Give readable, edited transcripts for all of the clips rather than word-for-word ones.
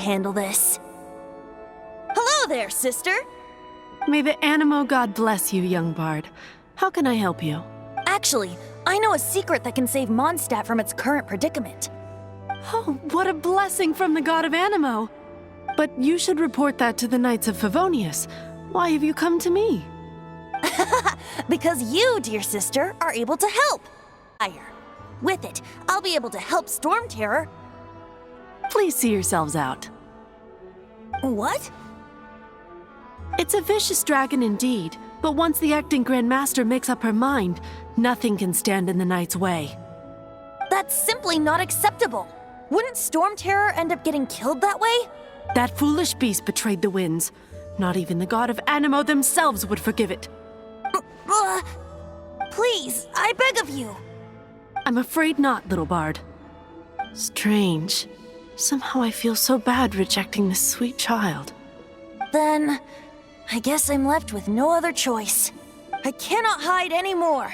handle this. Hello there, sister! May the Animo god bless you, young bard. How can I help you? Actually, I know a secret that can save Mondstadt from its current predicament. Oh, what a blessing from the god of Animo! But you should report that to the Knights of Favonius. Why have you come to me? Because you, dear sister, are able to help. With it, I'll be able to help Storm Terror. Please see yourselves out. What? It's a vicious dragon indeed, but once the acting Grand Master makes up her mind, nothing can stand in the Knight's way. That's simply not acceptable. Wouldn't Storm Terror end up getting killed that way? That foolish beast betrayed the winds. Not even the god of Animo themselves would forgive it. Please, I beg of you. I'm afraid not, little bard. Strange. Somehow I feel so bad rejecting this sweet child. Then, I guess I'm left with no other choice. I cannot hide anymore.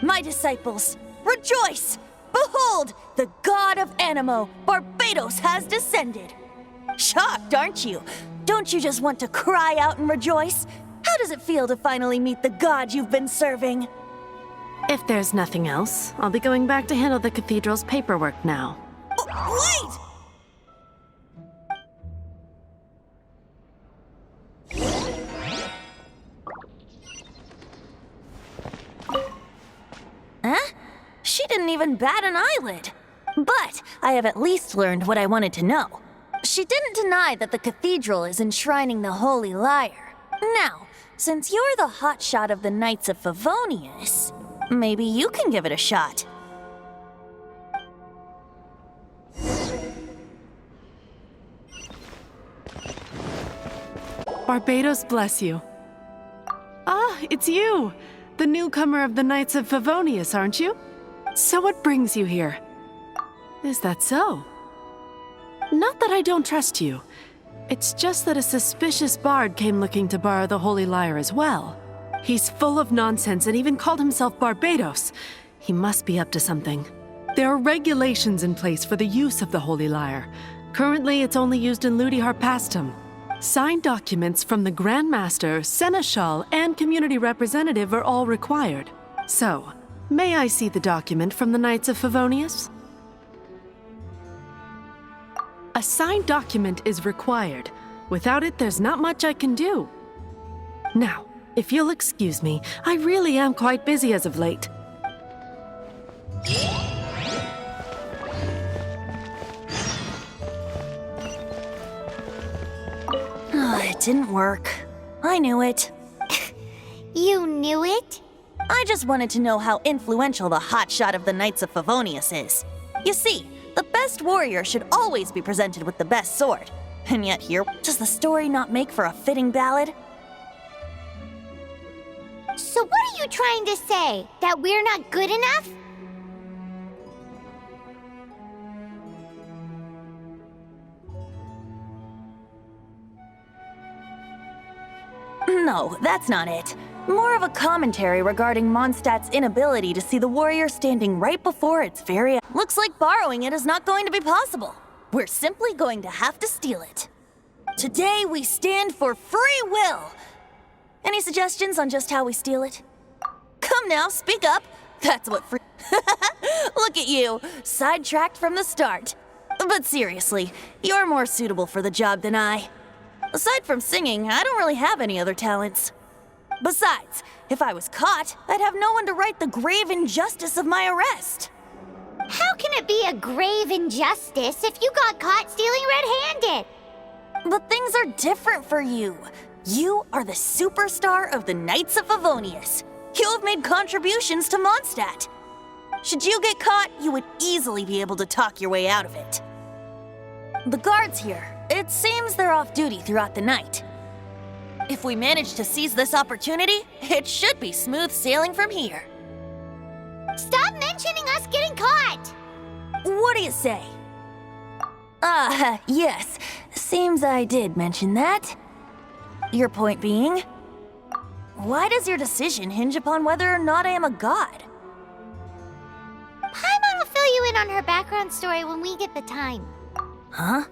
My disciples, rejoice! Behold, the god of Animo, Barbados, has descended. Shocked, aren't you? Don't you just want to cry out and rejoice? How does it feel to finally meet the god you've been serving? If there's nothing else, I'll be going back to handle the cathedral's paperwork now. Wait! Huh? She didn't even bat an eyelid. But I have at least learned what I wanted to know. She didn't deny that the cathedral is enshrining the Holy Lyre. Now, since you're the hotshot of the Knights of Favonius, maybe you can give it a shot. Barbados bless you. Ah, it's you! The newcomer of the Knights of Favonius, aren't you? So what brings you here? Is that so? Not that I don't trust you. It's just that a suspicious bard came looking to borrow the Holy Lyre as well. He's full of nonsense and even called himself Barbados. He must be up to something. There are regulations in place for the use of the Holy Lyre. Currently, it's only used in Ludi Harpastum. Signed documents from the Grand Master, Seneschal, and community representative are all required. So, may I see the document from the Knights of Favonius? A signed document is required. Without it, there's not much I can do. Now, if you'll excuse me, I really am quite busy as of late. It didn't work. I knew it. You knew it? I just wanted to know how influential the hotshot of the Knights of Favonius is. You see, the best warrior should always be presented with the best sword. And yet here, does the story not make for a fitting ballad? So what are you trying to say? That we're not good enough? No, that's not it. More of a commentary regarding Mondstadt's inability to see the warrior standing right before its very... Looks like borrowing it is not going to be possible. We're simply going to have to steal it. Today we stand for free will. Any suggestions on just how we steal it? Come now, speak up. That's what free... Look at you, sidetracked from the start. But seriously, you're more suitable for the job than I. Aside from singing, I don't really have any other talents. Besides, if I was caught, I'd have no one to right the grave injustice of my arrest. How can it be a grave injustice if you got caught stealing red-handed? But things are different for you. You are the superstar of the Knights of Favonius. You have made contributions to Mondstadt. Should you get caught, you would easily be able to talk your way out of it. The guards here, it seems they're off duty throughout the night. If we manage to seize this opportunity, it should be smooth sailing from here. Stop mentioning us getting caught! What do you say? Yes. Seems I did mention that. Your point being? Why does your decision hinge upon whether or not I am a god? Paimon will fill you in on her background story when we get the time. Huh?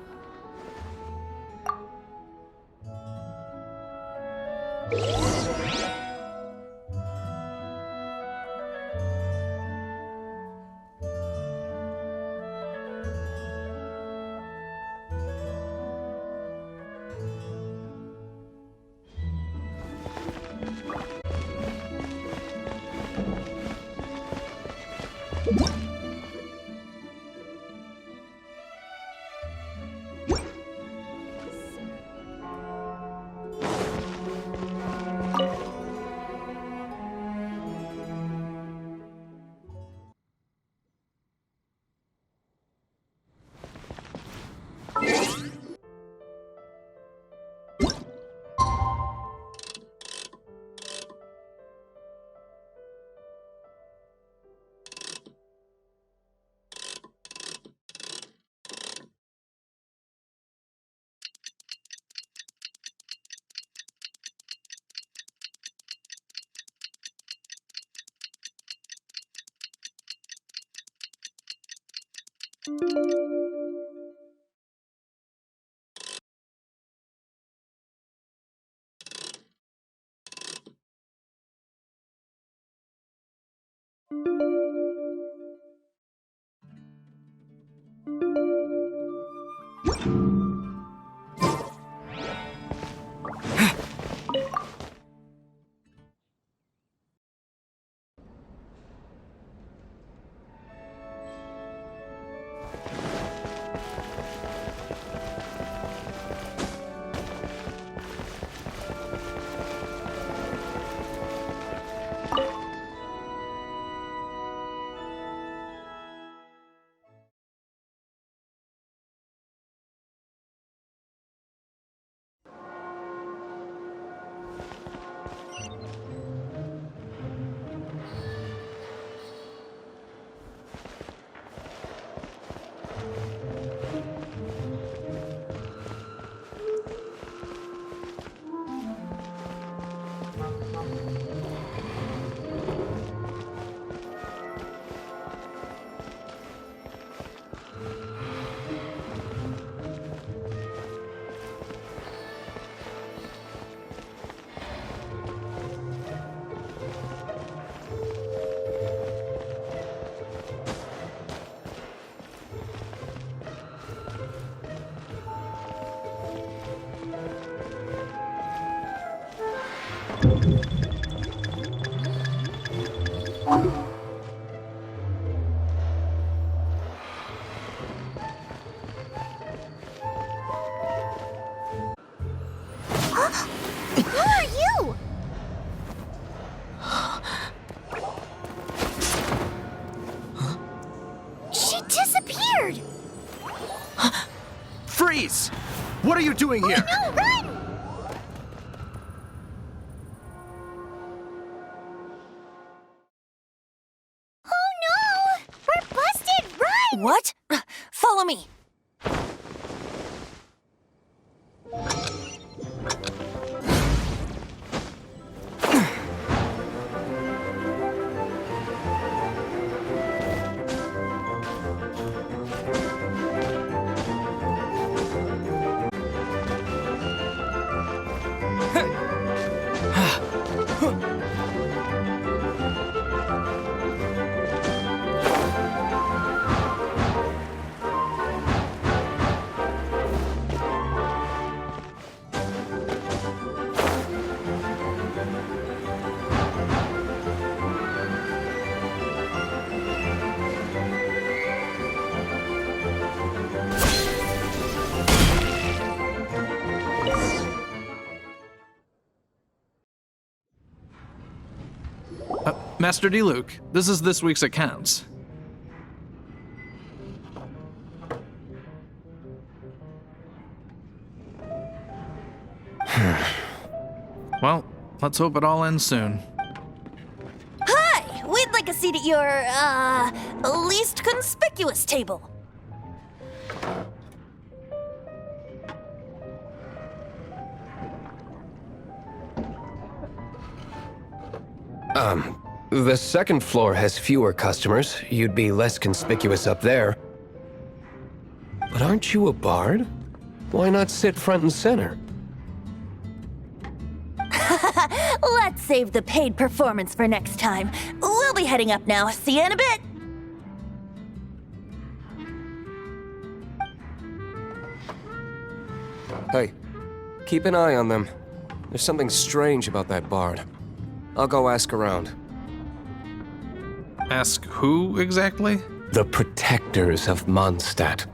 Who are you? She disappeared! Freeze! What are you doing here? No, run! Oh no! We're busted! Run! What? Follow me. Master D. Luke, this is this week's accounts. Well, let's hope it all ends soon. Hi! We'd like a seat at your, least conspicuous table. The second floor has fewer customers. You'd be less conspicuous up there. But aren't you a bard? Why not sit front and center? Let's save the paid performance for next time. We'll be heading up now. See you in a bit. Hey, keep an eye on them. There's something strange about that bard. I'll go ask around. Ask who exactly? The protectors of Mondstadt.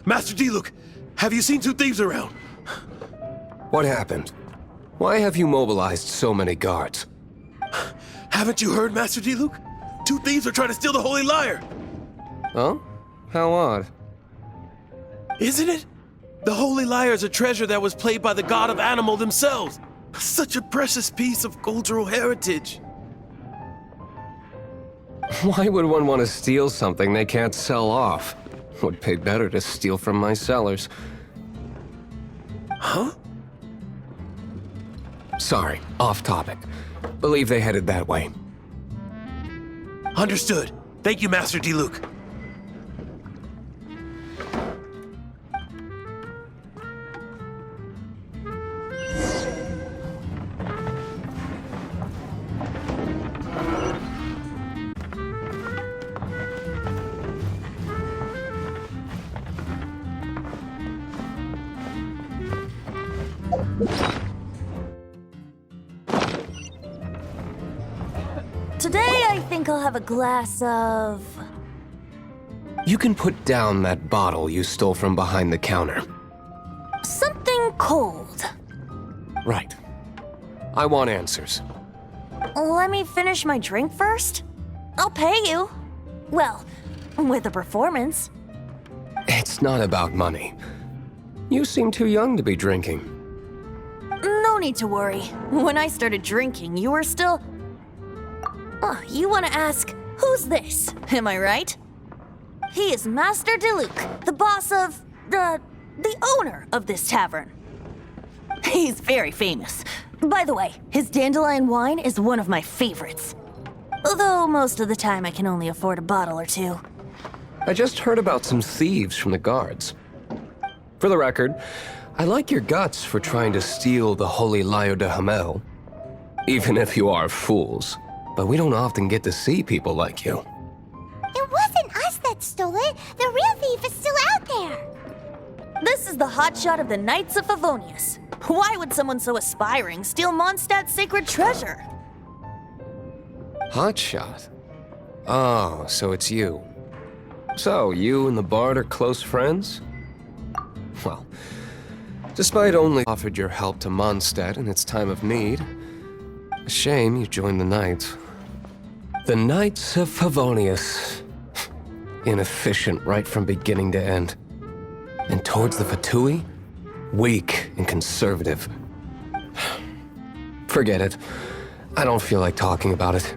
Master D-Look, have you seen two thieves around? What happened? Why have you mobilized so many guards? Haven't you heard, Master D-Look? Two thieves are trying to steal the Holy Lyre. Oh? How odd. Isn't it? The Holy Lyre is a treasure that was played by the god of animal themselves. Such a precious piece of cultural heritage. Why would one want to steal something they can't sell off? Would pay better to steal from my sellers. Huh? Sorry, off topic. Believe they headed that way. Understood. Thank you, Master D-Luke. Today, I think I'll have a glass of... You can put down that bottle you stole from behind the counter. something cold. Right. I want answers. Let me finish my drink first. I'll pay you. Well, with a performance. It's not about money. You seem too young to be drinking. No need to worry. When I started drinking, you were still... Oh, you want to ask, who's this? Am I right? He is Master DeLuke, the boss of... the owner of this tavern. He's very famous. By the way, his dandelion wine is one of my favorites. Although most of the time I can only afford a bottle or two. I just heard about some thieves from the guards. For the record, I like your guts for trying to steal the Holy Lyre de Hamel. Even if you are fools. But we don't often get to see people like you. It wasn't us that stole it. The real thief is still out there. This is the hotshot of the Knights of Favonius. Why would someone so aspiring steal Mondstadt's sacred treasure? Hotshot? Oh, so it's you. So, you and the Bard are close friends? Well, despite only offered your help to Mondstadt in its time of need, a shame you joined the Knights. The Knights of Favonius. Inefficient right from beginning to end. And towards the Fatui, weak and conservative. Forget it. I don't feel like talking about it.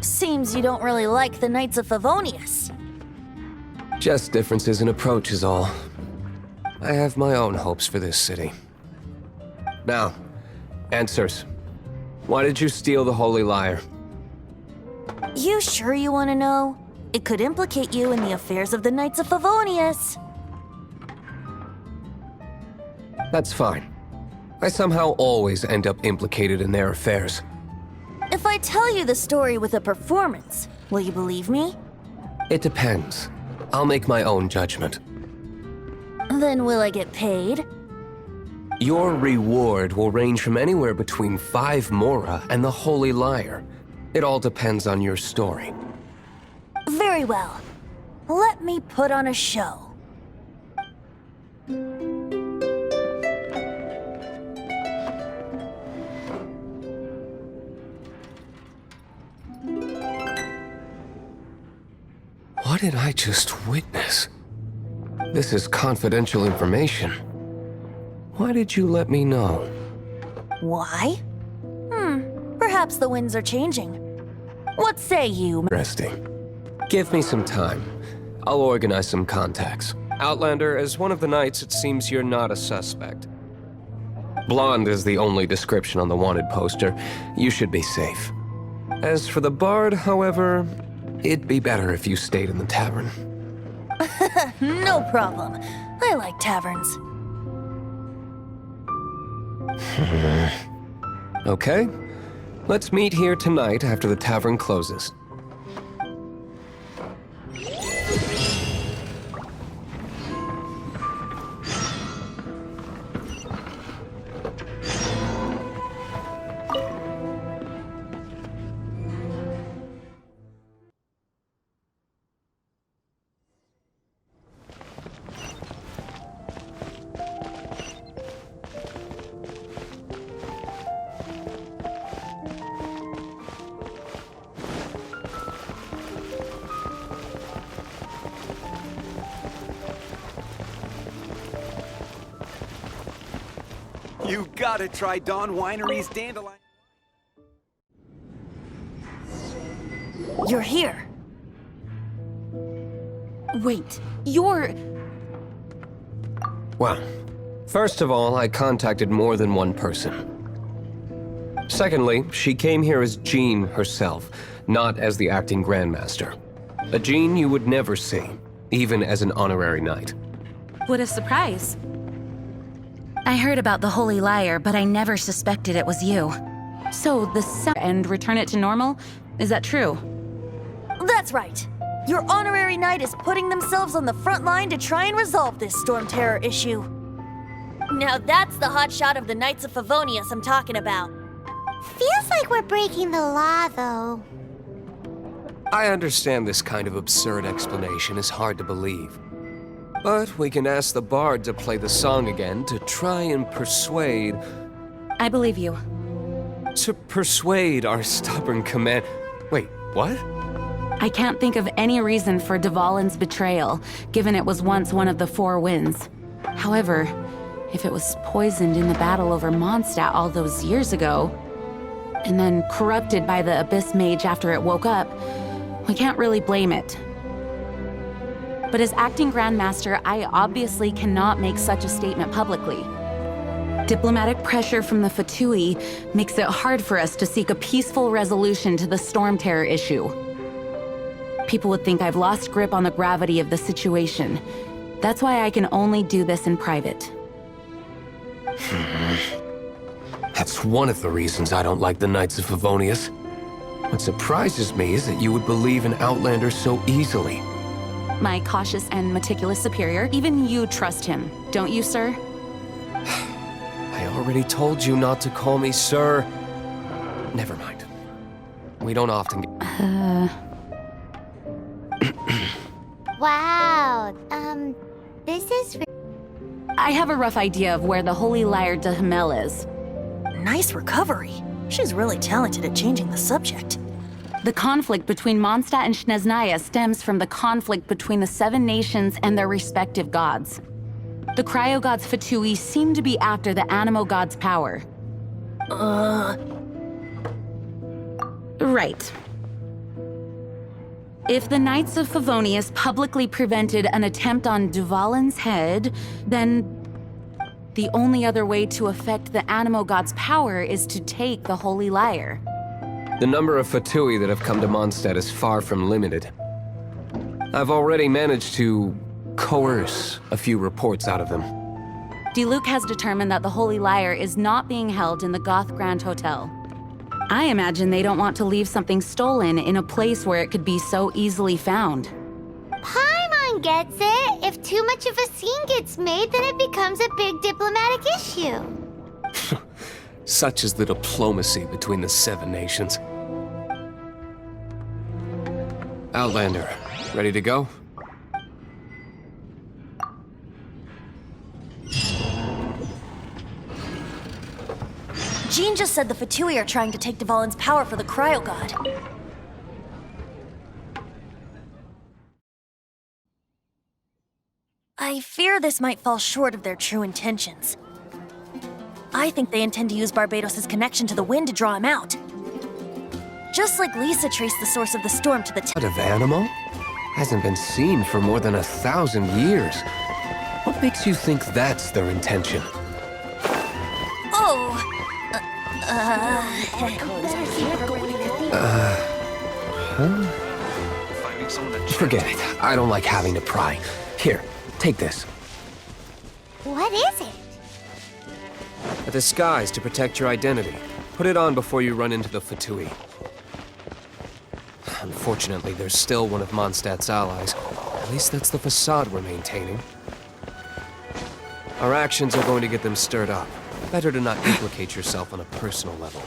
Seems you don't really like the Knights of Favonius. Just differences in approach is all. I have my own hopes for this city. Now, answers. Why did you steal the Holy Lyre? You sure you want to know? It could implicate you in the affairs of the Knights of Favonius. That's fine. I somehow always end up implicated in their affairs. If I tell you the story with a performance, will you believe me? It depends. I'll make my own judgment. Then will I get paid? Your reward will range from anywhere between 5 mora and the Holy Lyre. It all depends on your story. Very well. Let me put on a show. What did I just witness? This is confidential information. Why did you let me know? Why? Perhaps the winds are changing. What say you? Interesting. Give me some time. I'll organize some contacts. Outlander, as one of the knights, it seems you're not a suspect. Blonde is the only description on the wanted poster. You should be safe. As for the bard, however, it'd be better if you stayed in the tavern. No problem. I like taverns. Okay. Let's meet here tonight after the tavern closes. You gotta try Dawn Winery's dandelion. You're here. Wait, you're... Well, first of all, I contacted more than one person. Secondly, she came here as Jean herself, not as the acting Grandmaster. A Jean you would never see, even as an honorary knight. What a surprise. I heard about the Holy Liar, but I never suspected it was you. So, and return it to normal? Is that true? That's right. Your honorary knight is putting themselves on the front line to try and resolve this storm terror issue. Now that's the hotshot of the Knights of Favonius I'm talking about. Feels like we're breaking the law, though. I understand this kind of absurd explanation is hard to believe. But we can ask the bard to play the song again to try and persuade... I believe you. To persuade our stubborn command... Wait, what? I can't think of any reason for Dvalin's betrayal, given it was once one of the Four Winds. However, if it was poisoned in the battle over Mondstadt all those years ago, and then corrupted by the Abyss Mage after it woke up, we can't really blame it. But as acting Grandmaster, I obviously cannot make such a statement publicly. Diplomatic pressure from the Fatui makes it hard for us to seek a peaceful resolution to the storm terror issue. People would think I've lost grip on the gravity of the situation. That's why I can only do this in private. That's one of the reasons I don't like the Knights of Favonius. What surprises me is that you would believe in Outlander so easily. My cautious and meticulous superior, even you trust him, don't you, sir? I already told you not to call me sir. Never mind. We don't often get... Wow, this is... I have a rough idea of where the Holy Liar de Hamel is. Nice recovery. She's really talented at changing the subject. The conflict between Mondstadt and Snezhnaya stems from the conflict between the Seven Nations and their respective gods. The cryo-gods Fatui seem to be after the Animo god's power. Right. If the Knights of Favonius publicly prevented an attempt on Dvalin's head, then the only other way to affect the Animo god's power is to take the Holy Liar. The number of Fatui that have come to Mondstadt is far from limited. I've already managed to coerce a few reports out of them. Diluc has determined that the Holy Liar is not being held in the Goth Grand Hotel. I imagine they don't want to leave something stolen in a place where it could be so easily found. Paimon gets it. If too much of a scene gets made, then it becomes a big diplomatic issue. Such is the diplomacy between the Seven Nations. Outlander, ready to go? Jean just said the Fatui are trying to take Dvalin's power for the Cryo God. I fear this might fall short of their true intentions. I think they intend to use Barbados' connection to the wind to draw him out. Just like Lisa traced the source of the storm to the What of Animo? Hasn't been seen for more than 1,000 years. What makes you think that's their intention? Oh, Forget it. I don't like having to pry. Here, take this. What is it? A disguise to protect your identity. Put it on before you run into the Fatui. Unfortunately, there's still one of Mondstadt's allies. At least that's the facade we're maintaining. Our actions are going to get them stirred up. Better to not implicate yourself on a personal level.